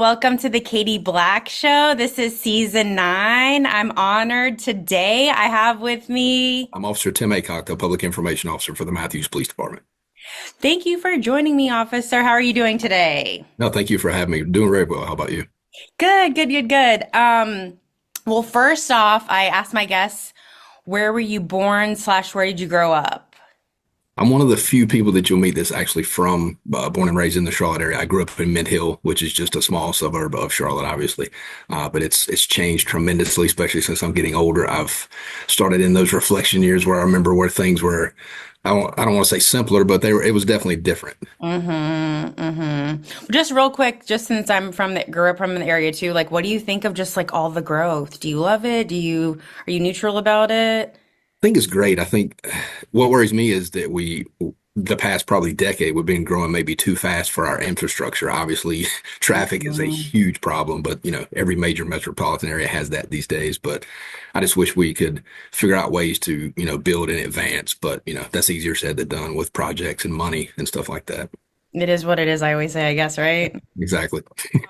welcome to the Katie Black Show. This is season 9. I'm honored today. I have with me, I'm Officer Tim Aycock, the Public Information Officer for the Matthews Police Department. thank you for joining me, officer. How are you doing today? No, thank you for having me. Doing very well. How about you? Good, good, good, good. Well, first off, I asked my guests, where were you born slash where did you grow up? I'm one of the few people that you'll meet that's actually from born and raised in the Charlotte area. I grew up in Mint Hill, which is just a small suburb of Charlotte, obviously. But it's changed tremendously, especially since I'm getting older. I've started in those reflection years where I remember where things were. I don't want to say simpler, but it was definitely different. Just real quick, just since I'm grew up from the area too, like what do you think of just like all the growth? Do you love it? Are you neutral about it? I think it's great. I think what worries me is that the past probably decade, we've been growing maybe too fast for our infrastructure. Obviously, traffic is a Mhm. huge problem, but every major metropolitan area has that these days. But I just wish we could figure out ways to, build in advance. But, that's easier said than done with projects and money and stuff like that. It is what it is, I always say, I guess, right? Exactly.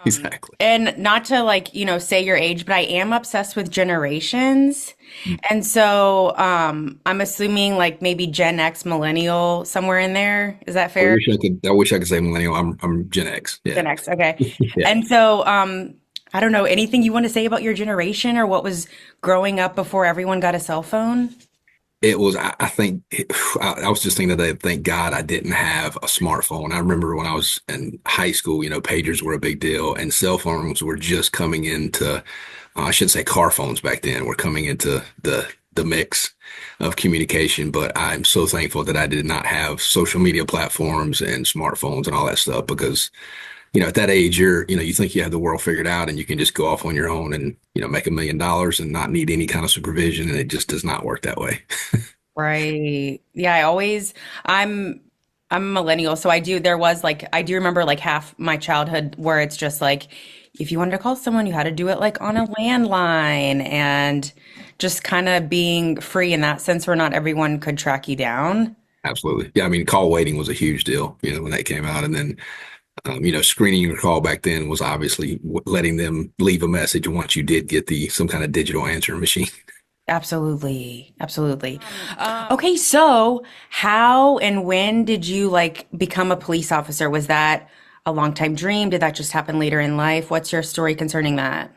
Exactly. And not to like, say your age, but I am obsessed with generations. And so I'm assuming like maybe Gen X, millennial, somewhere in there. Is that fair? I wish I could say millennial. I'm Gen X. Yeah. Gen X, okay. Yeah. And so I don't know, anything you want to say about your generation or what was growing up before everyone got a cell phone? It was, I think, I was just thinking that thank God I didn't have a smartphone. I remember when I was in high school, pagers were a big deal and cell phones were just coming into, I shouldn't say car phones back then, were coming into the mix of communication. But I'm so thankful that I did not have social media platforms and smartphones and all that stuff because at that age, you think you have the world figured out and you can just go off on your own and, make $1 million and not need any kind of supervision. And it just does not work that way. Right. Yeah, I'm a millennial, so I do remember like half my childhood where it's just like if you wanted to call someone, you had to do it like on a landline and just kind of being free in that sense where not everyone could track you down. Absolutely. Yeah. I mean, call waiting was a huge deal, when that came out. And then, screening your call back then was obviously letting them leave a message once you did get some kind of digital answering machine. Absolutely. Absolutely. Okay, so how and when did you like become a police officer? Was that a long time dream? Did that just happen later in life? What's your story concerning that?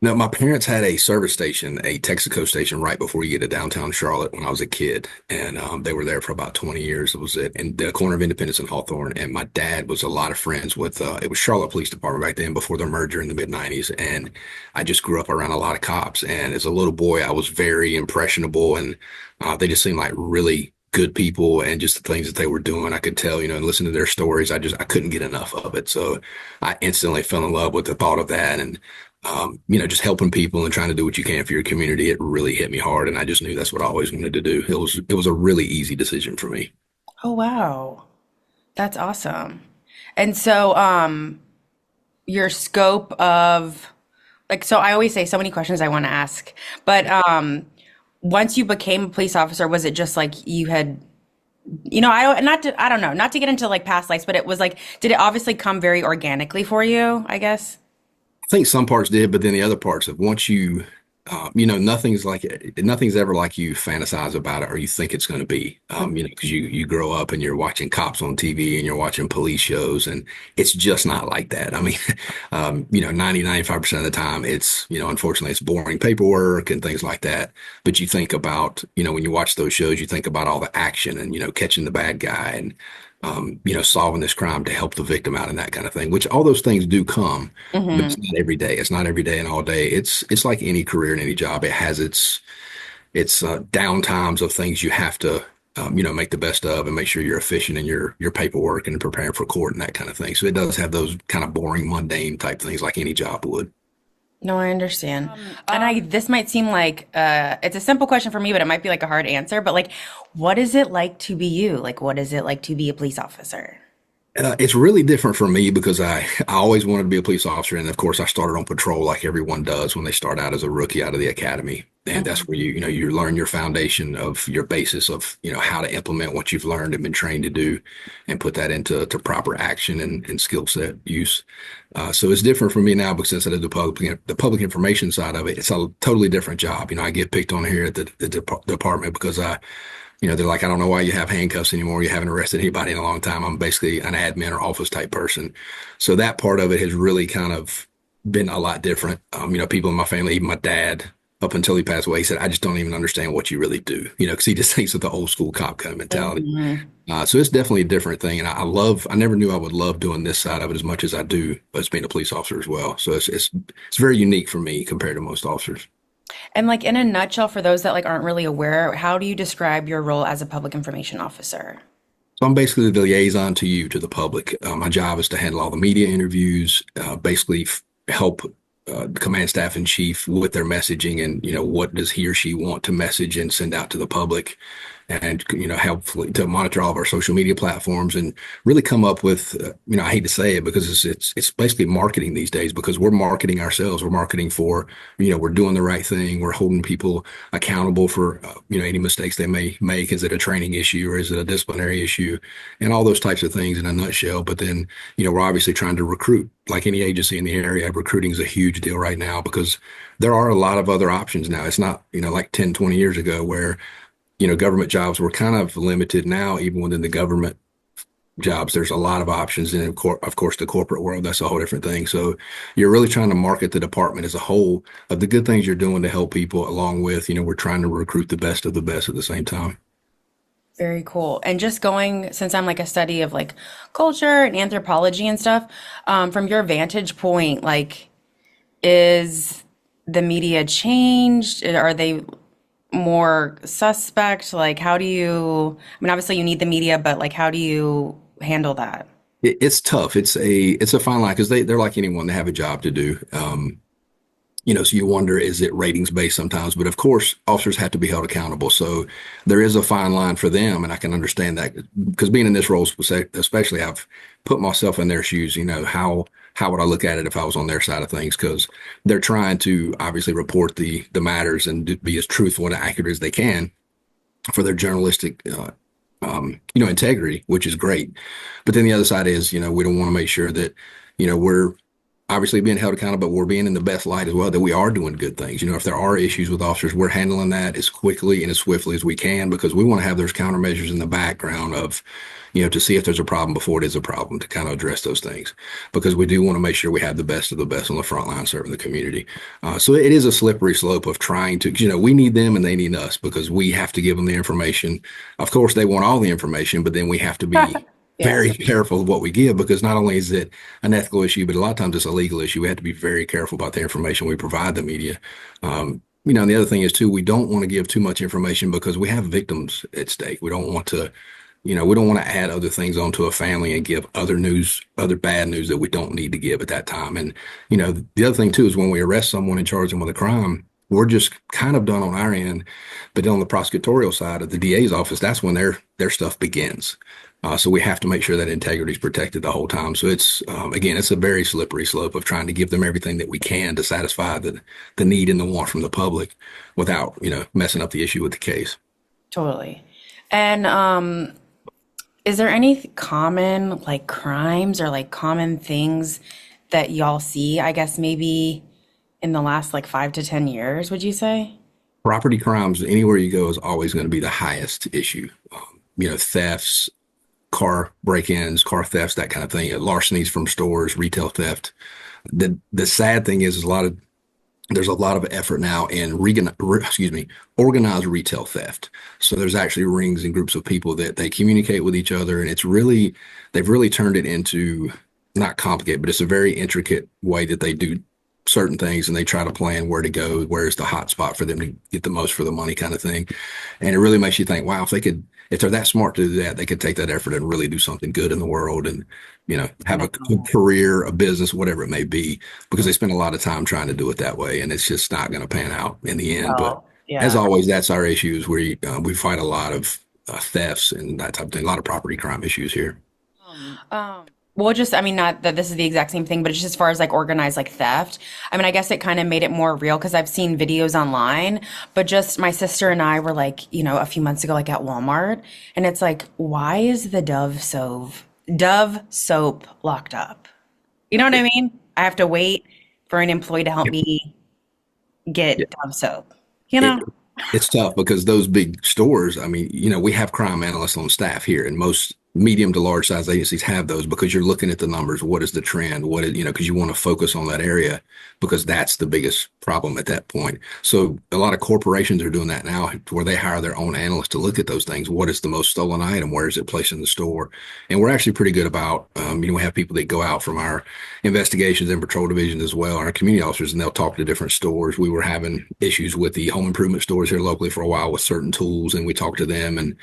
No, my parents had a service station, a Texaco station, right before you get to downtown Charlotte when I was a kid, and they were there for about 20 years. It was in the corner of Independence and Hawthorne. And my dad was a lot of friends with it was Charlotte Police Department back then before the merger in the mid 90s, and I just grew up around a lot of cops. And as a little boy, I was very impressionable, and they just seemed like really good people, and just the things that they were doing, I could tell, and listen to their stories. I couldn't get enough of it, so I instantly fell in love with the thought of that. And just helping people and trying to do what you can for your community, it really hit me hard. And I just knew that's what I always wanted to do. It was a really easy decision for me. Oh, wow. That's awesome. And so, your scope of like, so I always say so many questions I want to ask, but once you became a police officer, was it just like you had, I don't know, not to get into like past lives, but it was like, did it obviously come very organically for you, I guess? I think some parts did, but then the other parts of once nothing's ever like you fantasize about it or you think it's going to be. Because you grow up and you're watching cops on TV and you're watching police shows, and it's just not like that. I mean, 95% of the time, unfortunately, it's boring paperwork and things like that. But you think about, when you watch those shows, you think about all the action and catching the bad guy and solving this crime to help the victim out and that kind of thing, which all those things do come, but Hmm. it's not every day. It's not every day and all day. It's like any career and any job. It has its down times of things you have to, make the best of and make sure you're efficient in your paperwork and preparing for court and that kind of thing. So it does have those kind of boring, mundane type things like any job would. No, I understand. And this might seem like it's a simple question for me, but it might be like a hard answer. But like, what is it like to be you? Like, what is it like to be a police officer? It's really different for me because I always wanted to be a police officer. And of course, I started on patrol like everyone does when they start out as a rookie out of the academy. And that's Mhm. where you learn your foundation of your basis of, how to implement what you've learned and been trained to do and put that into proper action and skill set use. So it's different for me now because since I did the public information side of it, it's a totally different job. I get picked on here at the department because they're like, I don't know why you have handcuffs anymore. You haven't arrested anybody in a long time. I'm basically an admin or office type person. So that part of it has really kind of been a lot different. People in my family, even my dad, up until he passed away, he said, I just don't even understand what you really do, because he just thinks of the old school cop kind of mentality. Mhm. So it's definitely a different thing. And I never knew I would love doing this side of it as much as I do, as being a police officer as well. So it's very unique for me compared to most officers. And like in a nutshell, for those that like aren't really aware, how do you describe your role as a public information officer? So I'm basically the liaison to you, to the public. My job is to handle all the media interviews, basically help the command staff in chief with their messaging and, what does he or she want to message and send out to the public and, helpfully to monitor all of our social media platforms and really come up with, I hate to say it because it's basically marketing these days because we're marketing ourselves. We're marketing for, we're doing the right thing. We're holding people accountable for, any mistakes they may make. Is it a training issue or is it a disciplinary issue? And all those types of things in a nutshell. But then, we're obviously trying to recruit like any agency in the area. Recruiting is a huge deal right now because there are a lot of other options now. It's not, like 10, 20 years ago where, government jobs were kind of limited. Now, even within the government jobs, there's a lot of options. And of course, the corporate world, that's a whole different thing. So you're really trying to market the department as a whole of the good things you're doing to help people along with, we're trying to recruit the best of the best at the same time. Very cool. And just going, since I'm like a study of like culture and anthropology and stuff, from your vantage point, like, is the media changed? Are they more suspect? Like, how do you, I mean, obviously you need the media, but like, how do you handle that? It's tough. It's a fine line because they're like anyone. They have a job to do. So you wonder, is it ratings based sometimes? But of course, officers have to be held accountable. So there is a fine line for them. And I can understand that because being in this role, especially, I've put myself in their shoes. How would I look at it if I was on their side of things? Because they're trying to obviously report the matters and be as truthful and accurate as they can for their journalistic, integrity, which is great. But then the other side is, we don't want to make sure that, we're obviously being held accountable, but we're being in the best light as well, that we are doing good things. If there are issues with officers, we're handling that as quickly and as swiftly as we can because we want to have those countermeasures in the background of, to see if there's a problem before it is a problem to kind of address those things because we do want to make sure we have the best of the best on the front line serving the community. So it is a slippery slope of trying to, we need them and they need us because we have to give them the information. Of course, they want all the information, but then we have to be Yeah, very careful of what we give because not only is it an ethical issue, but a lot of times it's a legal issue. We have to be very careful about the information we provide the media. And the other thing is too, we don't want to give too much information because we have victims at stake. We don't want to add other things onto a family and give other news, other bad news that we don't need to give at that time. And, the other thing too is when we arrest someone and charge them with a crime, we're just kind of done on our end. But then on the prosecutorial side of the DA's office, that's when their stuff begins. So we have to make sure that integrity is protected the whole time. So it's again, it's a very slippery slope of trying to give them everything that we can to satisfy the need and the want from the public without messing up the issue with the case. totally. And is there any common like crimes or like common things that y'all see, I guess maybe in the last like 5 to 10 years, would you say? Property crimes anywhere you go is always going to be the highest issue. Thefts, car break-ins, car thefts, that kind of thing, larcenies from stores, retail theft. The sad thing is there's a lot of effort now in organized retail theft. So there's actually rings and groups of people that they communicate with each other, and they've really turned it into not complicated, but it's a very intricate way that they do certain things, and they try to plan where to go, where's the hot spot for them to get the most for the money, kind of thing. And it really makes you think, wow, if they're that smart to do that, they could take that effort and really do something good in the world and, I have a know. career, a business, whatever it may be, because they spend a lot of time trying to do it that way. And it's just not going to pan out in the end. But Well, as yeah. always, that's our issue is we fight a lot of thefts and that type of thing, a lot of property crime issues here. Well, just, I mean, not that this is the exact same thing, but just as far as like organized like theft, I mean, I guess it kind of made it more real because I've seen videos online, but just my sister and I were like, a few months ago, like at Walmart, and it's like, why is the Dove soap locked up? You know what I mean? I have to wait for an employee to help me Yeah. get Dove soap, you It, know? it's tough because those big stores, I mean, we have crime analysts on staff here, and most medium to large size agencies have those because you're looking at the numbers. What is the trend? What is, because you want to focus on that area because that's the biggest problem at that point. So a lot of corporations are doing that now where they hire their own analysts to look at those things. What is the most stolen item? Where is it placed in the store? And we're actually pretty good about, we have people that go out from our investigations and patrol divisions as well, our community officers, and they'll talk to different stores. We were having issues with the home improvement stores here locally for a while with certain tools, and we talked to them. And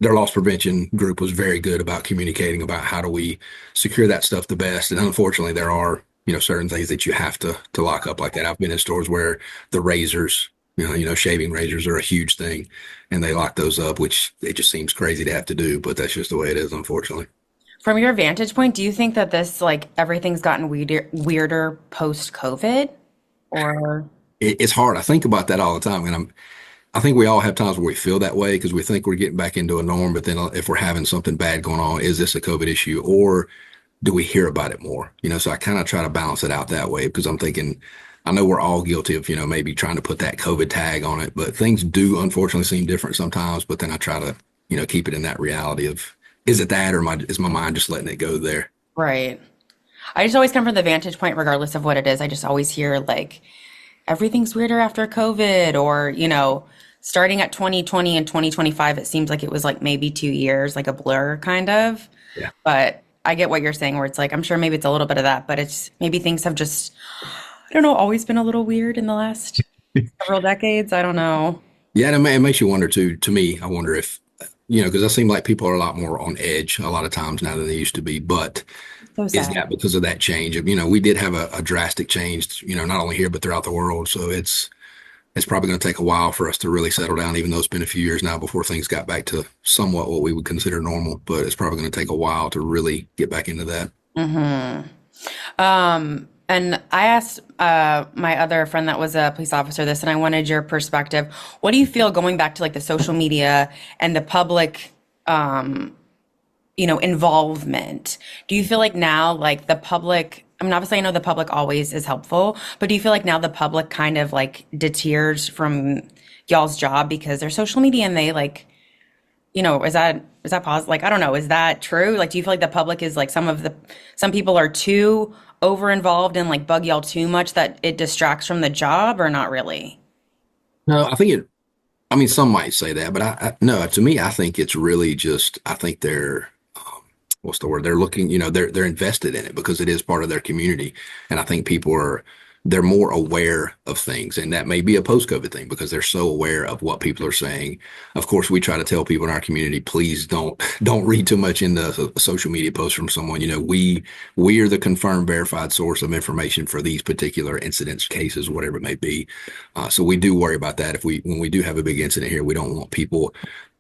their loss prevention group was very good about communicating about how do we secure that stuff the best. And unfortunately, there are certain things that you have to lock up like that. I've been in stores where the razors. Shaving razors are a huge thing, and they lock those up, which it just seems crazy to have to do, but that's just the way it is, unfortunately. From your vantage point, do you think that this, like, everything's gotten weirder post-COVID? Or, It's hard. I think about that all the time, and I think we all have times where we feel that way because we think we're getting back into a norm. But then if we're having something bad going on, is this a COVID issue or do we hear about it more? So I kind of try to balance it out that way because I'm thinking, I know we're all guilty of, maybe trying to put that COVID tag on it, but things do unfortunately seem different sometimes. But then I try to, keep it in that reality of, is it that or is my mind just letting it go there? right. I just always come from the vantage point, regardless of what it is. I just always hear, like, everything's weirder after COVID, or, starting at 2020 and 2025, it seems like it was like maybe 2 years, like a blur kind of. Yeah. But I get what you're saying, where it's like, I'm sure maybe it's a little bit of that, but it's maybe things have just, I don't know, always been a little weird in the last several decades. I don't know. Yeah, and it makes you wonder too. To me, I wonder if, because it seems like people are a lot more on edge a lot of times now than they used to be. But So is sad. that because of that change? We did have a drastic change, not only here but throughout the world. So it's probably going to take a while for us to really settle down, even though it's been a few years now before things got back to somewhat what we would consider normal. But it's probably going to take a while to really get back into that. Hmm. And I asked my other friend that was a police officer this, and I wanted your perspective. What do you feel going back to like the social media and the public, involvement? Do you feel like now, like the public, I mean, obviously I know the public always is helpful, but do you feel like now the public kind of like deters from y'all's job because they're social media and they like, is that positive? Like, I don't know. Is that true? Like, do you feel like the public is like some people are too over involved and like bug y'all too much that it distracts from the job, or not really? No, I think I mean, some might say that, but no, to me, I think it's really just, I think they're, what's the word? They're looking, they're invested in it because it is part of their community. And I think they're more aware of things. And that may be a post-COVID thing because they're so aware of what people are saying. Of course, we try to tell people in our community, please don't read too much into a social media post from someone. We are the confirmed verified source of information for these particular incidents, cases, whatever it may be. So we do worry about that. When we do have a big incident here, we don't want people,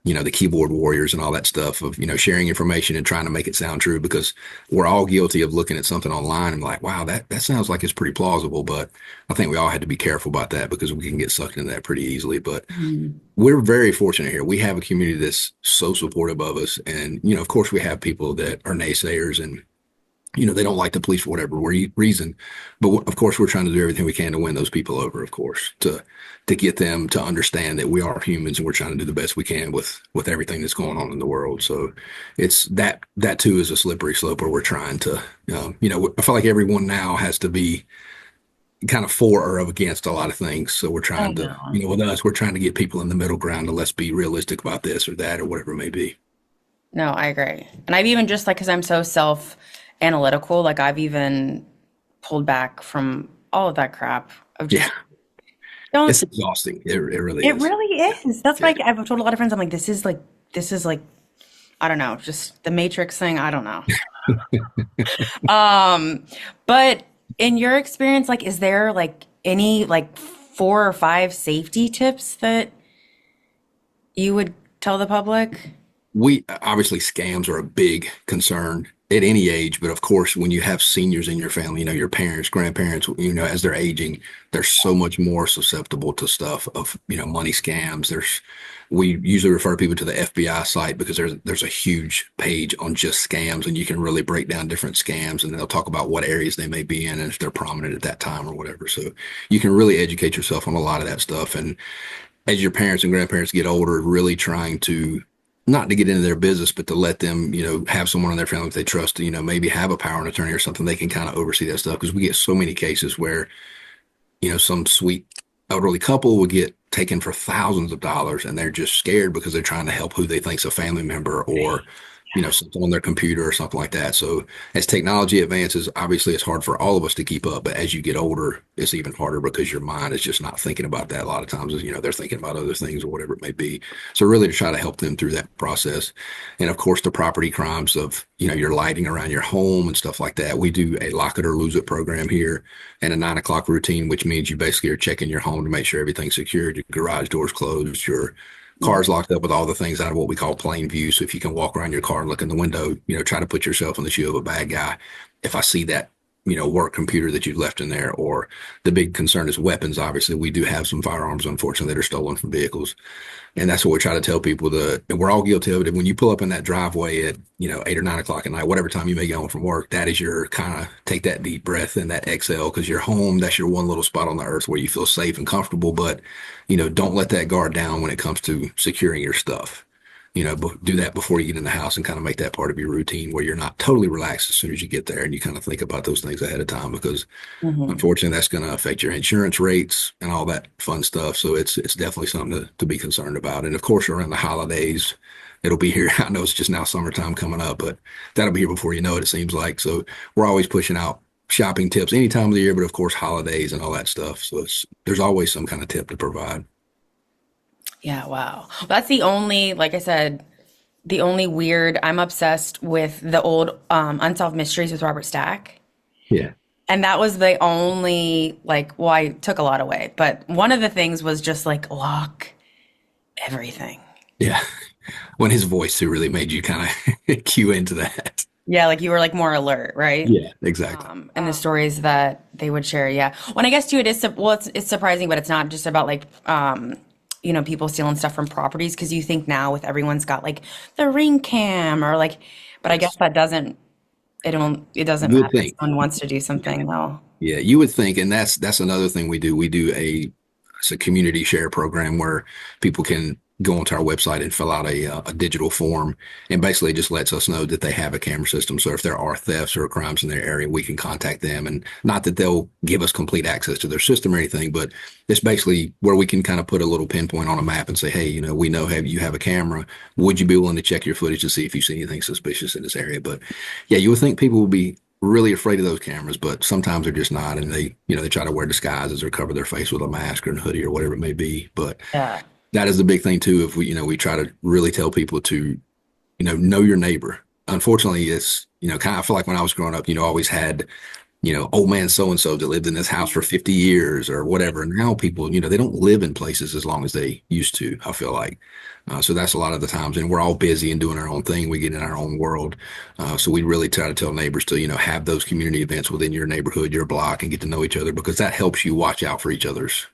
the keyboard warriors and all that stuff of, sharing information and trying to make it sound true because we're all guilty of looking at something online and like, wow, that sounds like it's pretty plausible. But I think we all had to be careful about that because we can get sucked into that pretty easily. But Mhm. we're very fortunate here. We have a community that's so supportive of us. And, of course we have people that are naysayers and they don't like the police for whatever reason. But of course, we're trying to do everything we can to win those people over, of course, to get them to understand that we are humans and we're trying to do the best we can with everything that's going on in the world. So it's that too is a slippery slope where we're trying to, I feel like everyone now has to be kind of for or against a lot of things. So we're I trying to, know. with us, we're trying to get people in the middle ground to let's be realistic about this or that or whatever it may be. No, I agree. And I've even just like, because I'm so self-analytical, like I've even pulled back from all of that crap of Yeah, just don't. it's exhausting. It really It is. really Yeah. is. That's why Yeah. I've told a lot of friends, I'm like, this is like, I don't know, just the Matrix thing. I don't know. Um, but in your experience, like, is there like any like 4 or 5 safety tips that you would tell the public? We obviously scams are a big concern. at any age, but of course, when you have seniors in your family, your parents, grandparents, as they're aging, they're so much more susceptible to stuff of, money scams. We usually refer people to the FBI site because there's a huge page on just scams, and you can really break down different scams, and they'll talk about what areas they may be in and if they're prominent at that time or whatever. So you can really educate yourself on a lot of that stuff. And as your parents and grandparents get older, really trying to not to get into their business, but to let them, have someone in their family that they trust to, maybe have a power of attorney or something they can kind of oversee that stuff. Because we get so many cases where, some sweet elderly couple will get taken for thousands of dollars and they're just scared because they're trying to help who they think's a family member or something on their computer or something like that. So as technology advances, obviously it's hard for all of us to keep up, but as you get older, it's even harder because your mind is just not thinking about that. A lot of times, they're thinking about other things or whatever it may be. So really to try to help them through that process. And of course, the property crimes of, your lighting around your home and stuff like that. We do a lock it or lose it program here and a 9 o'clock routine, which means you basically are checking your home to make sure everything's secured, your garage doors closed, your car's locked up with all the things out of what we call plain view. So if you can walk around your car and look in the window, try to put yourself in the shoe of a bad guy. If I see that, work computer that you've left in there, or the big concern is weapons. Obviously, we do have some firearms, unfortunately, that are stolen from vehicles. And that's what we try to tell people and we're all guilty of it. When you pull up in that driveway at, 8 or 9 o'clock at night, whatever time you may get home from work, that is your kind of take that deep breath and that exhale because you're home. That's your one little spot on the earth where you feel safe and comfortable. But, don't let that guard down when it comes to securing your stuff. Do that before you get in the house and kind of make that part of your routine where you're not totally relaxed as soon as you get there and you kind of think about those things ahead of time because Hmm. unfortunately that's going to affect your insurance rates and all that fun stuff. So it's definitely something to be concerned about. And of course, around the holidays, it'll be here. I know it's just now summertime coming up, but that'll be here before you know it, it seems like. So we're always pushing out shopping tips any time of the year, but of course, holidays and all that stuff. So there's always some kind of tip to provide. Yeah, wow. That's the only, like I said, the only weird, I'm obsessed with the old Unsolved Mysteries with Robert Stack. Yeah. And that was the only, like, well, I took a lot away, but one of the things was just like lock everything. Yeah. When his voice too really made you kind of cue into that. Yeah, like you were like more alert, right? Yeah, exactly. And the stories that they would share, yeah. Well, I guess too, it is, well, it's surprising, but it's not just about like, people stealing stuff from properties because you think now with everyone's got like the ring cam or like, but I guess that doesn't, it doesn't You would matter if think. someone wants to do something, though. Yeah, you would think, and that's another thing we do. We do it's a community share program where people can go onto our website and fill out a digital form, and basically it just lets us know that they have a camera system. So if there are thefts or crimes in their area, we can contact them, and not that they'll give us complete access to their system or anything, but it's basically where we can kind of put a little pinpoint on a map and say, hey, we know you have a camera. Would you be willing to check your footage to see if you see anything suspicious in this area? But yeah, you would think people would be really afraid of those cameras, but sometimes they're just not. And they try to wear disguises or cover their face with a mask or a hoodie or whatever it may be. But Yeah. that is the big thing too. If we try to really tell people to, know your neighbor. Unfortunately, it's, kind of I feel like when I was growing up, always had, old man so and so that lived in this house for 50 years or whatever. And now people, they don't live in places as long as they used to, I feel like. So that's a lot of the times. And we're all busy and doing our own thing. We get in our own world. So we really try to tell neighbors to, have those community events within your neighborhood, your block, and get to know each other because that helps you watch out for each other's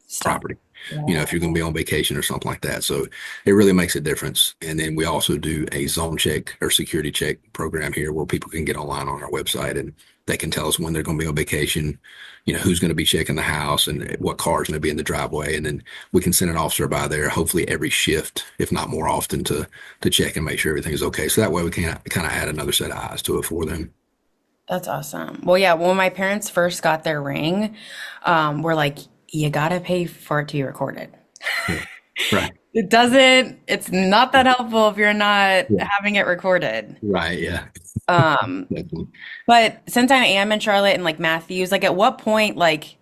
Stuff. property. Yeah. If you're going to be on vacation or something like that. So it really makes a difference. And then we also do a zone check or security check program here where people can get online on our website and they can tell us when they're going to be on vacation, who's going to be checking the house and what car is going to be in the driveway. And then we can send an officer by there, hopefully every shift, if not more often, to check and make sure everything is okay. So that way we can kind of add another set of eyes to it for them. That's awesome. Well, yeah, when my parents first got their ring, we're like, you gotta pay for it to be recorded. Yeah. Right. It's not that helpful if you're not Yeah. having it recorded. Right. Yeah. Um, Definitely. but since I am in Charlotte and like Matthews, like at what point, like,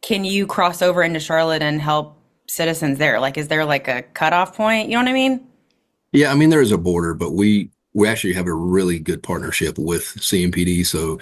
can you cross over into Charlotte and help citizens there? Like, is there like a cutoff point? You know what I mean? Yeah, I mean there is a border, but we actually have a really good partnership with CMPD. So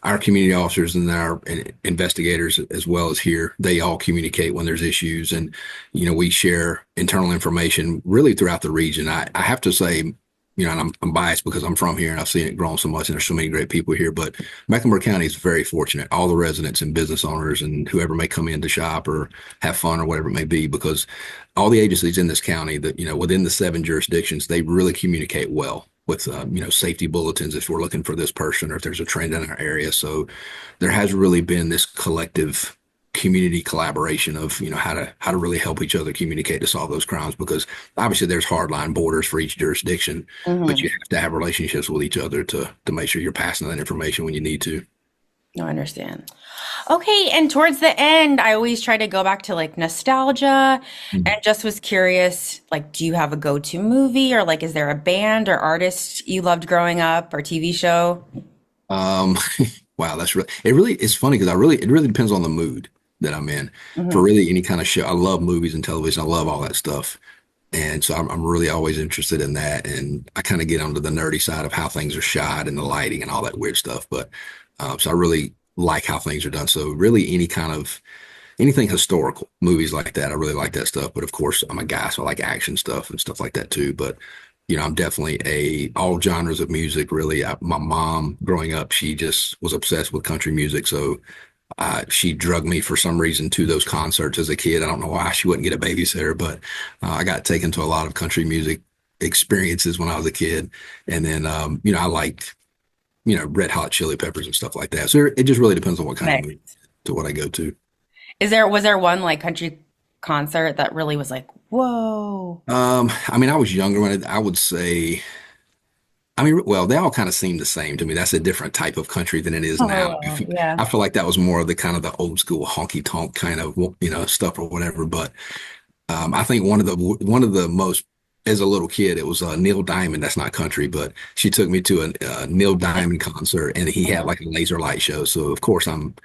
our community officers and our investigators, as well as here, they all communicate when there's issues, and we share internal information really throughout the region. I have to say, and I'm biased because I'm from here and I've seen it grown so much and there's so many great people here. But Mecklenburg County is very fortunate, all the residents and business owners and whoever may come in to shop or have fun or whatever it may be, because all the agencies in this county that, within the seven jurisdictions, they really communicate well with, safety bulletins if we're looking for this person or if there's a trend in our area. So there has really been this collective community collaboration of how to really help each other communicate to solve those crimes, because obviously there's hardline borders for each jurisdiction, but you Hmm. have to have relationships with each other to make sure you're passing that information when you need to. No, I understand. Okay, and towards the end, I always try to go back to like nostalgia and just was curious, like, do you have a go-to movie or like is there a band or artist you loved growing up or TV show? um wow, that's really it's funny because it really depends on the mood that I'm in for Hmm. really any kind of show. I love movies and television, I love all that stuff. And so I'm really always interested in that. And I kind of get onto the nerdy side of how things are shot and the lighting and all that weird stuff. But so I really like how things are done. So really anything historical, movies like that, I really like that stuff. But of course, I'm a guy, so I like action stuff and stuff like that too. But I'm definitely a all genres of music. Really, my mom growing up, she just was obsessed with country music. So she drugged me for some reason to those concerts as a kid. I don't know why she wouldn't get a babysitter, but I got taken to a lot of country music experiences when I was a kid. And then, I liked, Red Hot Chili Peppers and stuff like that. So it just really depends on what kind of mood Mix. to what I go to. Was there one like country concert that really was like, whoa? I mean, I was younger when I would say, I mean, well, they all kind of seem the same to me. That's a different type of country than it is now. Oh, yeah. I feel like that was more of the kind of the old school honky tonk kind of, stuff or whatever. But I think one of the most as a little kid, it was Neil Diamond. That's not country, but she took me to a Neil Diamond concert, and he had like a laser light show. So of course I'm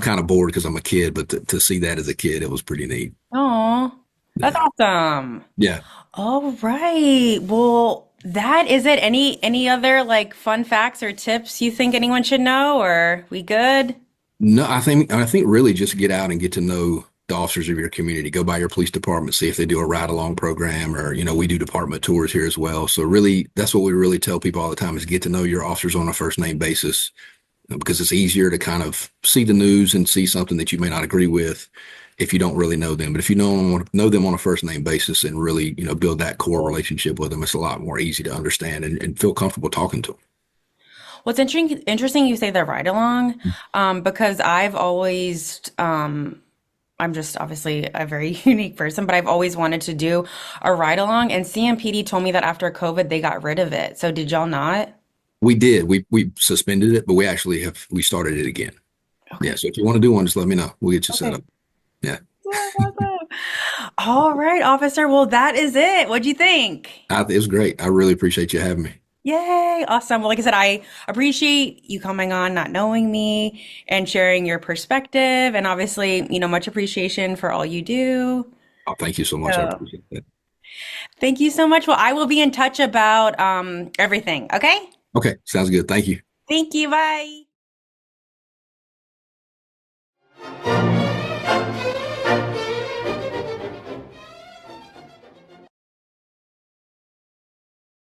kind of bored because I'm a kid, but to see that as a kid, it was pretty neat. Oh, that's Yeah, awesome. yeah. All right. Well, that is it. Any other like fun facts or tips you think anyone should know, or we good? No, I think really just get out and get to know the officers of your community. Go by your police department, see if they do a ride along program, or we do department tours here as well. So really, that's what we really tell people all the time is get to know your officers on a first name basis, because it's easier to kind of see the news and see something that you may not agree with if you don't really know them. But if you know them on a first name basis and really, build that core relationship with them, it's a lot more easy to understand and feel comfortable talking to Well, it's interesting you say the ride along, because I've always, I'm just obviously a very unique person, but I've always wanted to do a ride along, and CMPD told me that after COVID they got rid of it. So did y'all not? We did. We suspended it, but we started it again. Yeah. Okay. So if you want to do one, just let me know. We'll get you set Okay. up. Yeah. That's awesome. All right, officer. Well, that is it. What'd you think? It was great. I really appreciate you having me. Yay, awesome. Well, like I said, I appreciate you coming on, not knowing me, and sharing your perspective, and obviously, much appreciation for all you do. Oh, thank you so much. I So, appreciate that. thank you so much. Well, I will be in touch about everything. Okay? Okay. Sounds good. Thank you. Thank you. Bye.